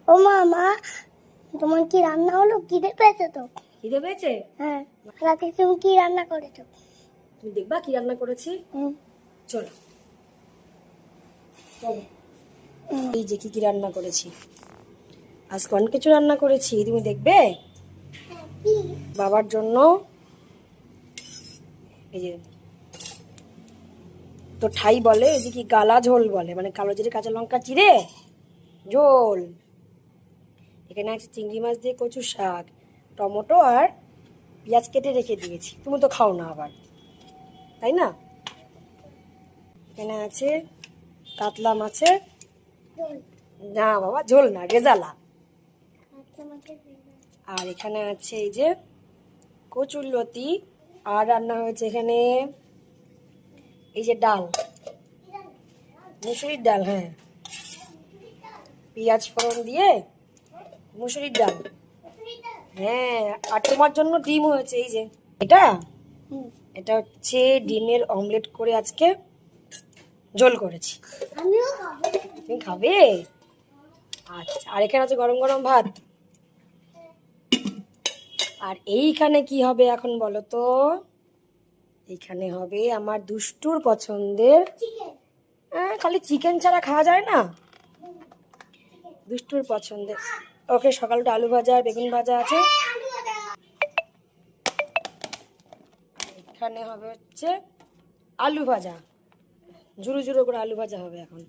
ও মা, তোমার কি রান্না হলো? খিদে পেয়েছে তো? খিদে পেয়েছে? হ্যাঁ। রাতে তুমি কি রান্না করেছো? তুমি দেখবা কি রান্না করেছি। চলো চলো। এই যে কি রান্না করেছি, আজকে অনেক কিছু রান্না করেছি, তুমি দেখবে। বাবার জন্য এই যে তো ঠাই বলে, এই যে কি গালা ঝোল বলে, মানে কালো জিরে কাঁচা লঙ্কা চিড়ে ঝোল। এখানে আছে চিংড়ি মাছ দিয়ে কচু শাক, টমেটো আর পেঁয়াজ কেটে রেখে দিয়েছি, তুমি তো খাও না আবার, তাই না। এখানে আছে কাতলা মাছের, না বাবা ঝোল না, রেজালা। আর এখানে আছে এই যে কচুরলতি। আর রান্না হয়েছে এখানে এই যে ডাল, মুসুরির ডাল, হ্যাঁ, পেঁয়াজ ফোড়ন দিয়ে মুসুরির ডাল। হ্যাঁ, আর তোমার জন্য ডিম হয়েছে, এই যে এটা এটা হচ্ছে ডিমের অমলেট করে আজকে ঝোল করেছি। আমিও খাবো। তুমি খাবে? আচ্ছা, আর এখানে আছে গরম গরম ভাত। আর এইখানে কি হবে এখন বলো তো? এইখানে হবে আমার দুষ্টুর পছন্দের, খালি চিকেন ছাড়া খাওয়া যায় না, দুষ্টুর পছন্দের। ওকে, সকালটা আলু ভাজা আর বেগুন ভাজা আছে। এখানে হবে হচ্ছে আলু ভাজা, ঝুরো ঝুরো করে আলু ভাজা হবে এখন।